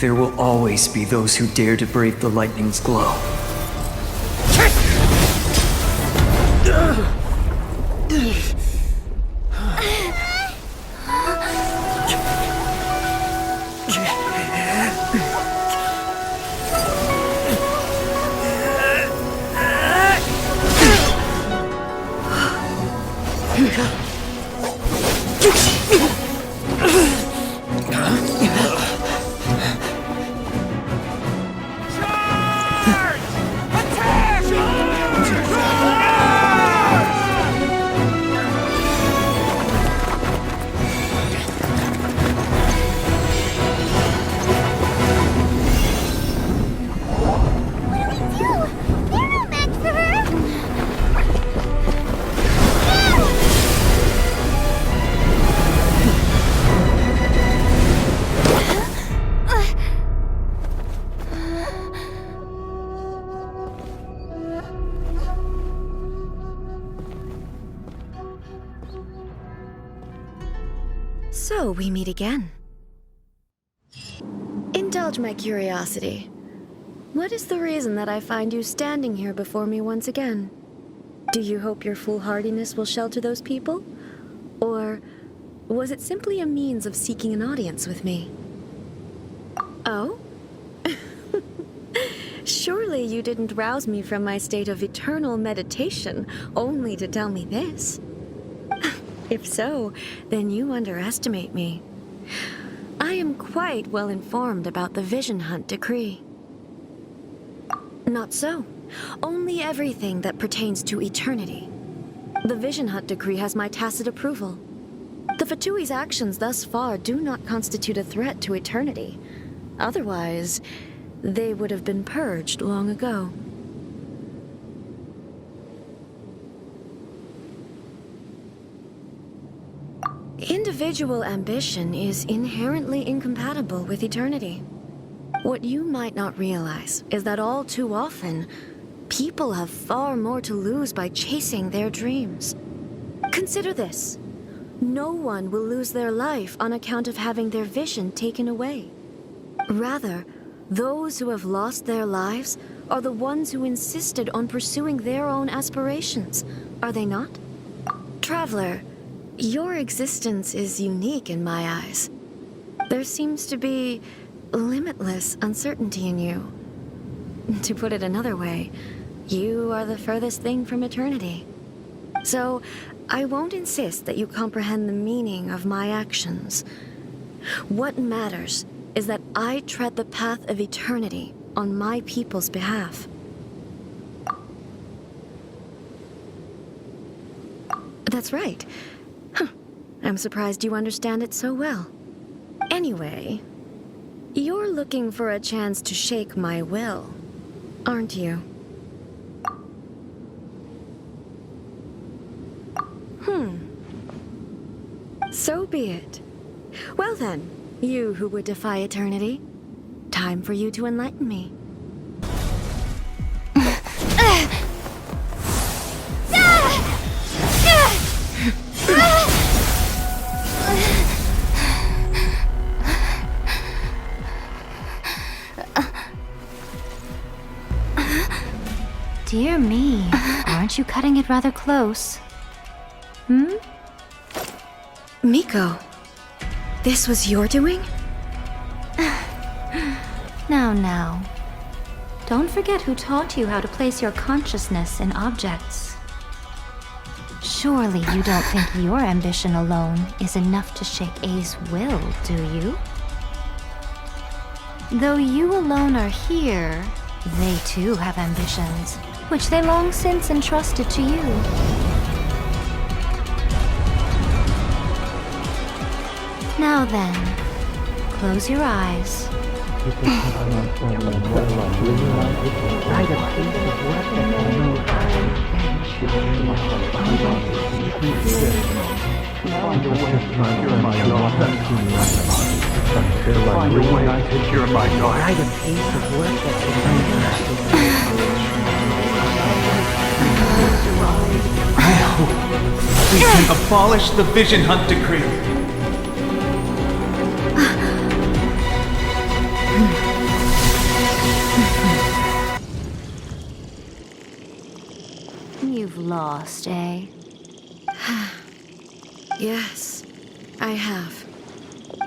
There will always be those who dare to brave the lightning's glow. So, we meet again. Indulge my curiosity. What is the reason that I find you standing here before me once again? Do you hope your foolhardiness will shelter those people? Or was it simply a means of seeking an audience with me? Oh? Surely you didn't rouse me from my state of eternal meditation only to tell me this. If so, then you underestimate me. I am quite well informed about the Vision Hunt decree. Not so. Only everything that pertains to eternity. The Vision Hunt decree has my tacit approval. The Fatui's actions thus far do not constitute a threat to eternity. Otherwise, they would have been purged long ago. Individual ambition is inherently incompatible with eternity. What you might not realize is that all too often, people have far more to lose by chasing their dreams. Consider this. No one will lose their life on account of having their vision taken away. Rather, those who have lost their lives are the ones who insisted on pursuing their own aspirations, are they not? Traveler, your existence is unique in my eyes. There seems to be limitless uncertainty in you. To put it another way, you are the furthest thing from eternity. So, I won't insist that you comprehend the meaning of my actions. What matters is that I tread the path of eternity on my people's behalf. That's right. I'm surprised you understand it so well. Anyway, you're looking for a chance to shake my will, aren't you? So be it. Well then, you who would defy eternity, time for you to enlighten me. Dear me, aren't you cutting it rather close? Miko, this was your doing? Now. Don't forget who taught you how to place your consciousness in objects. Surely you don't think your ambition alone is enough to shake A's will, do you? Though you alone are here, they too have ambitions, which they long since entrusted to you. Now then, close your eyes. We can abolish the Vision Hunt decree. You've lost, eh? Yes, I have.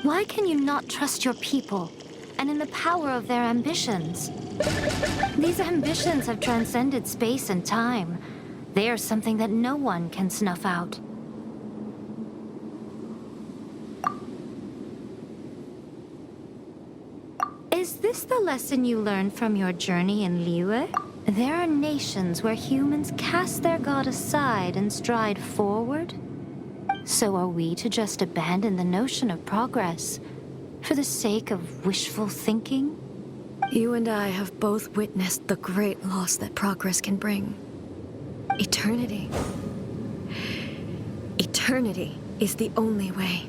Why can you not trust your people and in the power of their ambitions? These ambitions have transcended space and time. They are something that no one can snuff out. Is this the lesson you learned from your journey in Liyue? There are nations where humans cast their god aside and stride forward. So are we to just abandon the notion of progress for the sake of wishful thinking? You and I have both witnessed the great loss that progress can bring. Eternity. Eternity is the only way.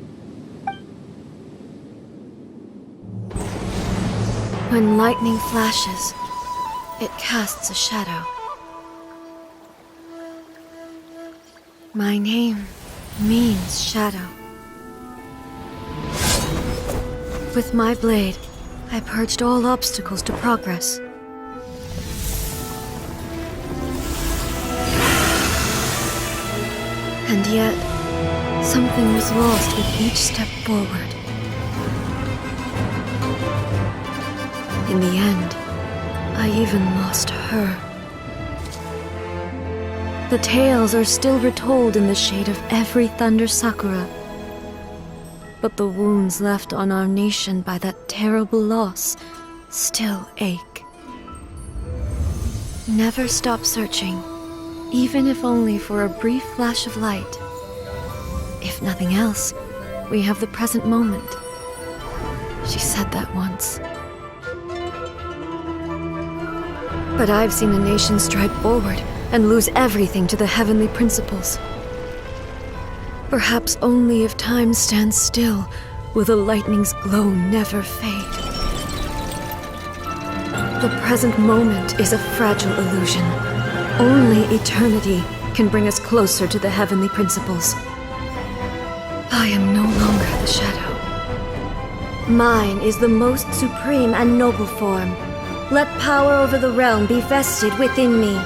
When lightning flashes, it casts a shadow. My name means shadow. With my blade, I purged all obstacles to progress. And yet, something was lost with each step forward. In the end, I even lost her. The tales are still retold in the shade of every thunder sakura. But the wounds left on our nation by that terrible loss still ache. Never stop searching, even if only for a brief flash of light. If nothing else, we have the present moment. She said that once. But I've seen a nation stride forward and lose everything to the heavenly principles. Perhaps only if time stands still will the lightning's glow never fade. The present moment is a fragile illusion. Only eternity can bring us closer to the heavenly principles. I am no longer the shadow. Mine is the most supreme and noble form. Let power over the realm be vested within me.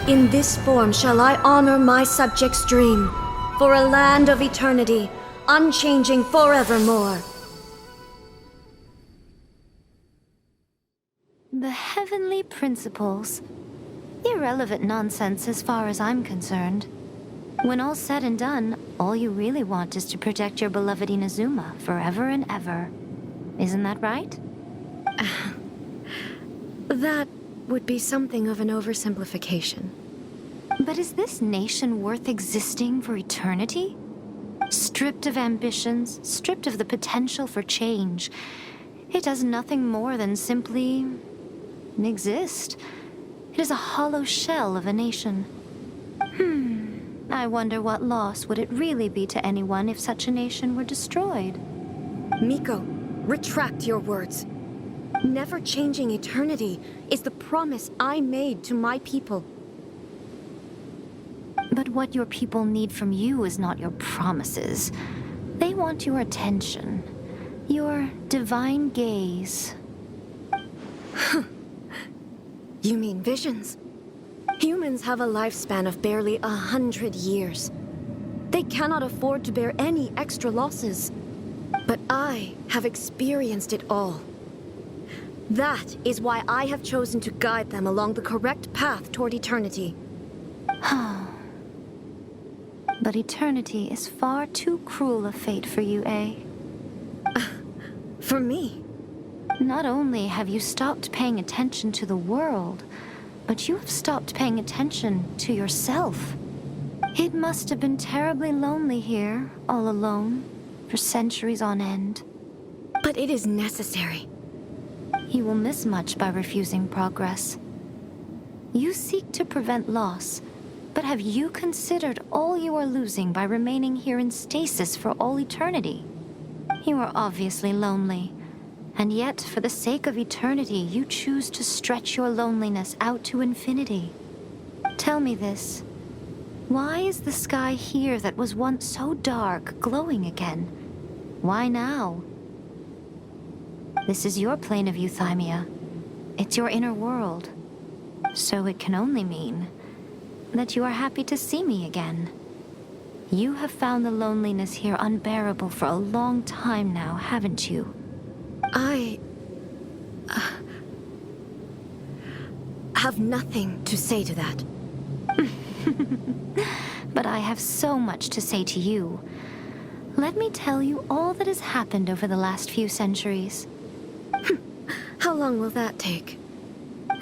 In this form shall I honor my subjects' dream, for a land of eternity, unchanging forevermore. The heavenly principles. Irrelevant nonsense as far as I'm concerned. When all's said and done, all you really want is to protect your beloved Inazuma forever and ever. Isn't that right? That would be something of an oversimplification. But is this nation worth existing for eternity? Stripped of ambitions, stripped of the potential for change, it does nothing more than simply exist. It is a hollow shell of a nation. I wonder what loss would it really be to anyone if such a nation were destroyed? Miko, retract your words. Never changing eternity is the promise I made to my people. But what your people need from you is not your promises. They want your attention, your divine gaze. You mean visions? Humans have a lifespan of barely 100 years. They cannot afford to bear any extra losses. But I have experienced it all. That is why I have chosen to guide them along the correct path toward eternity. But eternity is far too cruel a fate for you, eh? For me? Not only have you stopped paying attention to the world, but you have stopped paying attention to yourself. It must have been terribly lonely here, all alone, for centuries on end. But it is necessary. You will miss much by refusing progress. You seek to prevent loss, but have you considered all you are losing by remaining here in stasis for all eternity? You are obviously lonely, and yet for the sake of eternity, you choose to stretch your loneliness out to infinity. Tell me this. Why is the sky here that was once so dark glowing again? Why now? This is your plane of euthymia. It's your inner world. So it can only mean that you are happy to see me again. You have found the loneliness here unbearable for a long time now, haven't you? I have nothing to say to that. But I have so much to say to you. Let me tell you all that has happened over the last few centuries. How long will that take?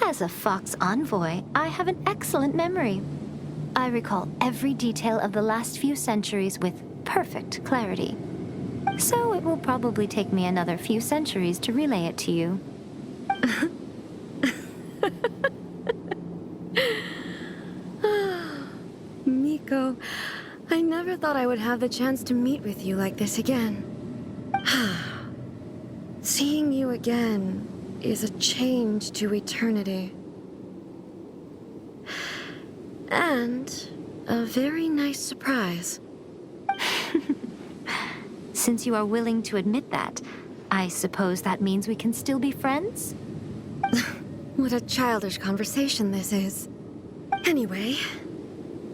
As a Fox envoy, I have an excellent memory. I recall every detail of the last few centuries with perfect clarity. So it will probably take me another few centuries to relay it to you. Miko, I never thought I would have the chance to meet with you like this again. Seeing you again is a change to eternity. And a very nice surprise. Since you are willing to admit that, I suppose that means we can still be friends? What a childish conversation this is. Anyway,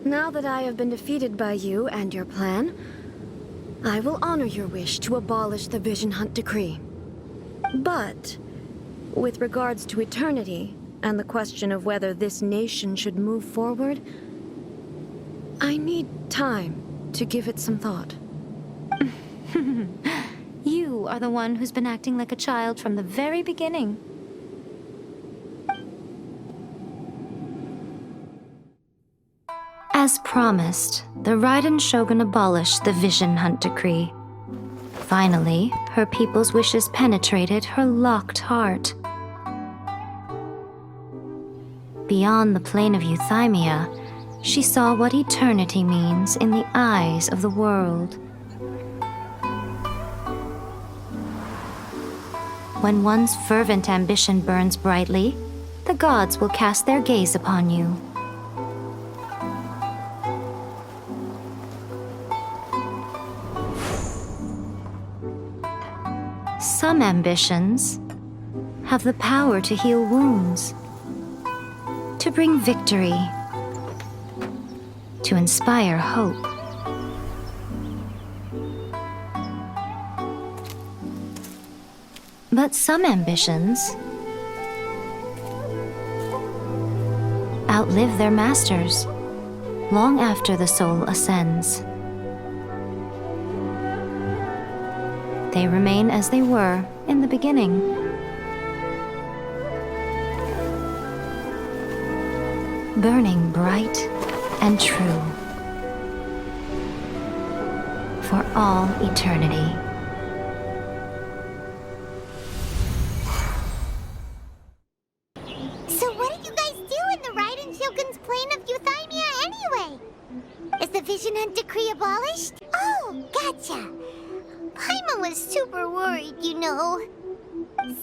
now that I have been defeated by you and your plan, I will honor your wish to abolish the Vision Hunt Decree. But, with regards to eternity, and the question of whether this nation should move forward, I need time to give it some thought. You are the one who's been acting like a child from the very beginning. As promised, the Raiden Shogun abolished the Vision Hunt Decree. Finally, her people's wishes penetrated her locked heart. Beyond the plane of Euthymia, she saw what eternity means in the eyes of the world. When one's fervent ambition burns brightly, the gods will cast their gaze upon you. Some ambitions have the power to heal wounds, to bring victory, to inspire hope. But some ambitions outlive their masters long after the soul ascends. They remain as they were in the beginning. Burning bright and true for all eternity. So what did you guys do in the Raiden Shogun's plane of Euthymia anyway? Is the Vision Hunt Decree abolished? Oh, gotcha. Paimon was super worried, you know.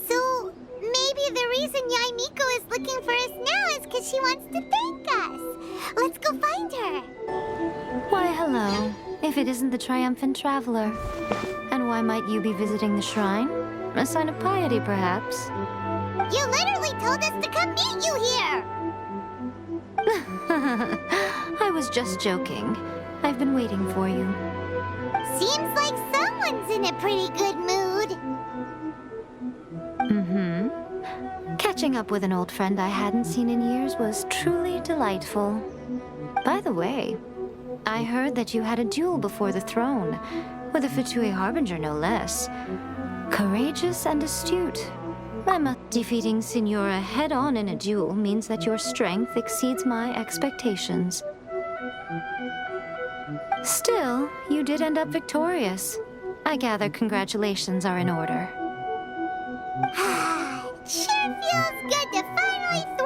So maybe the reason Yaimiko is looking for us now is because she wants to thank us. Let's go find her. Why, hello, if it isn't the triumphant traveler. And why might you be visiting the shrine? A sign of piety, perhaps? You literally told us to come meet you here. I was just joking. I've been waiting for you. Seems like someone's in a pretty good mood. Catching up with an old friend I hadn't seen in years was truly delightful. By the way, I heard that you had a duel before the throne, with a Fatui Harbinger no less. Courageous and astute. Defeating Signora head-on in a duel means that your strength exceeds my expectations. Still, you did end up victorious. I gather congratulations are in order. Sure feels good to finally throw